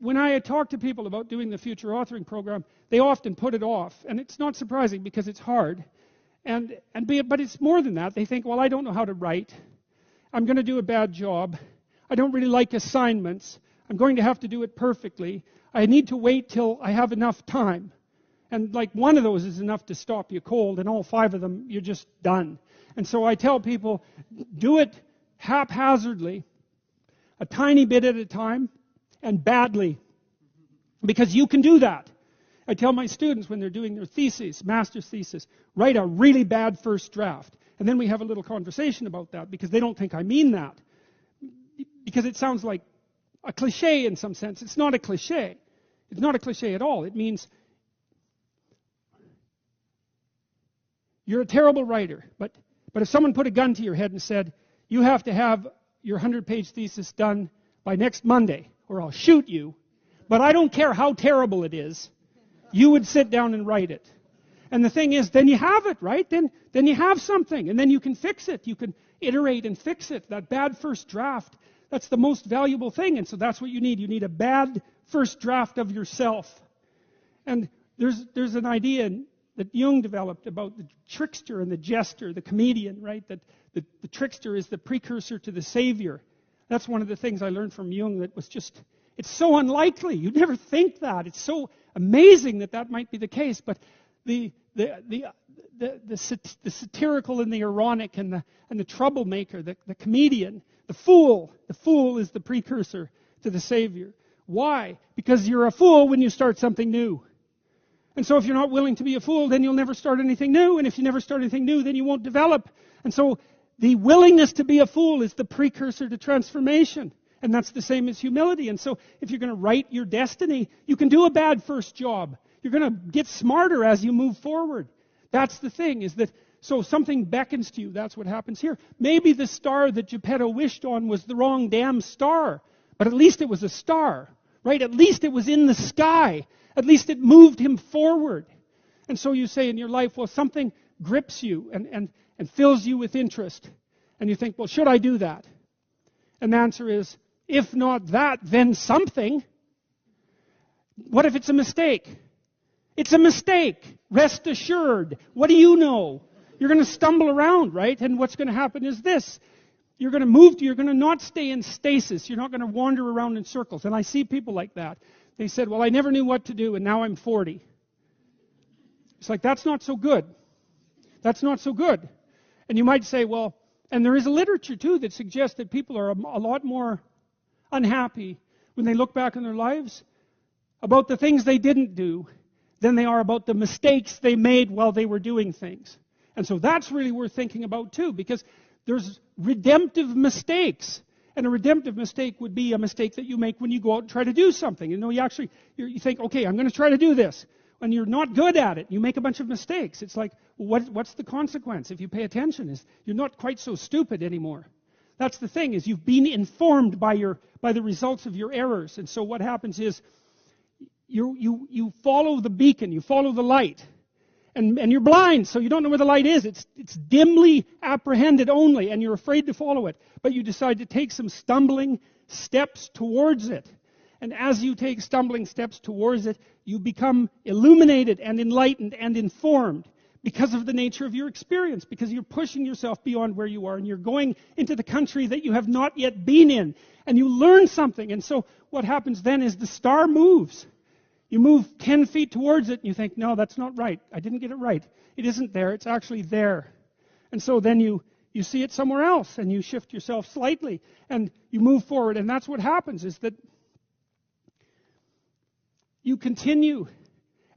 when I talk to people about doing the future authoring program, they often put it off. And it's not surprising because it's hard. But it's more than that. They think, well, I don't know how to write. I'm going to do a bad job. I don't really like assignments. I'm going to have to do it perfectly. I need to wait till I have enough time. And like one of those is enough to stop you cold, and all 5 of them, you're just done. And so I tell people, do it haphazardly, a tiny bit at a time, and badly. Because you can do that. I tell my students when they're doing their thesis, master's thesis, write a really bad first draft. And then we have a little conversation about that, because they don't think I mean that. Because it sounds like a cliche in some sense. It's not a cliche. It's not a cliche at all. It means you're a terrible writer. But if someone put a gun to your head and said, you have to have your 100-page thesis done by next Monday, or I'll shoot you, but I don't care how terrible it is, you would sit down and write it. And the thing is, then you have it, right? Then you have something, and then you can fix it. You can iterate and fix it. That bad first draft, that's the most valuable thing. And so that's what you need. You need a bad first draft of yourself. And there's an idea that Jung developed about the trickster and the jester, the comedian, right? That the trickster is the precursor to the savior. That's one of the things I learned from Jung that was just, it's so unlikely. You'd never think that. It's so amazing that might be the case. But the satirical and the ironic and the troublemaker, the comedian, the fool is the precursor to the savior. Why? Because you're a fool when you start something new. And so if you're not willing to be a fool, then you'll never start anything new. And if you never start anything new, then you won't develop. And so the willingness to be a fool is the precursor to transformation. And that's the same as humility. And so if you're going to write your destiny, you can do a bad first job. You're going to get smarter as you move forward. That's the thing, is that so something beckons to you. That's what happens here. Maybe the star that Geppetto wished on was the wrong damn star. But at least it was a star, right? At least it was in the sky. At least it moved him forward. And so you say in your life, well, something grips you and fills you with interest. And you think, well, should I do that? And the answer is, if not that, then something. What if it's a mistake? It's a mistake. Rest assured. What do you know? You're going to stumble around, right? And what's going to happen is this. You're going to move you're going to not stay in stasis. You're not going to wander around in circles. And I see people like that. They said, well, I never knew what to do, and now I'm 40. It's like, that's not so good. That's not so good. And you might say, well, and there is a literature, too, that suggests that people are a lot more unhappy when they look back on their lives about the things they didn't do than they are about the mistakes they made while they were doing things. And so that's really worth thinking about, too, because there's redemptive mistakes. And a redemptive mistake would be a mistake that you make when you go out and try to do something. You know, you think, okay, I'm going to try to do this. When you're not good at it, you make a bunch of mistakes. It's like, well, what's the consequence? If you pay attention, is you're not quite so stupid anymore. That's the thing, is you've been informed by the results of your errors. And so what happens is you follow the beacon, you follow the light. And you're blind, so you don't know where the light is. It's dimly apprehended only, and you're afraid to follow it. But you decide to take some stumbling steps towards it. And as you take stumbling steps towards it, you become illuminated and enlightened and informed because of the nature of your experience, because you're pushing yourself beyond where you are, and you're going into the country that you have not yet been in, and you learn something. And so what happens then is the star moves. You move 10 feet towards it, and you think, no, that's not right. I didn't get it right. It isn't there. It's actually there. And so then you see it somewhere else, and you shift yourself slightly, and you move forward. And that's what happens, is that you continue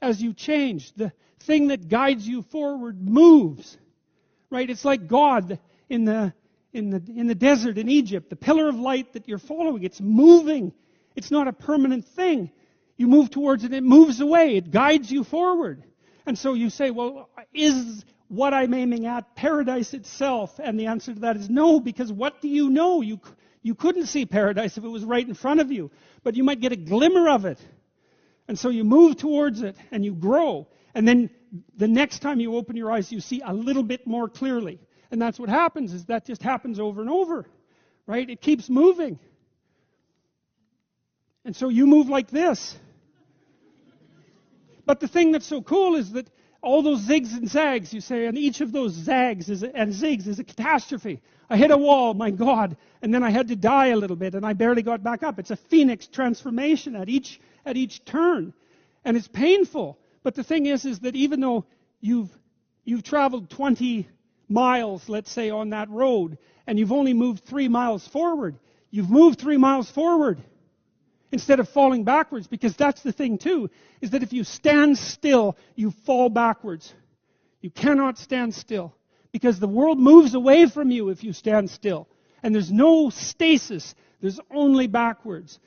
as you change. The thing that guides you forward moves, right? It's like God in the desert in Egypt. The pillar of light that you're following, it's moving. It's not a permanent thing. You move towards it, it moves away. It guides you forward. And so you say, well, is what I'm aiming at paradise itself? And the answer to that is no, because what do you know? You couldn't see paradise if it was right in front of you. But you might get a glimmer of it. And so you move towards it, and you grow. And then the next time you open your eyes, you see a little bit more clearly. And that's what happens, is that just happens over and over. Right? It keeps moving. And so you move like this. But the thing that's so cool is that all those zigs and zags, you say, and each of those zags and zigs is a catastrophe. I hit a wall, my God, and then I had to die a little bit, and I barely got back up. It's a phoenix transformation at each turn. And it's painful. But the thing is that even though you've traveled 20 miles, let's say, on that road, and you've only moved 3 miles forward, you've moved 3 miles forward instead of falling backwards, because that's the thing too, is that if you stand still, you fall backwards. You cannot stand still, because the world moves away from you if you stand still. And there's no stasis, there's only backwards.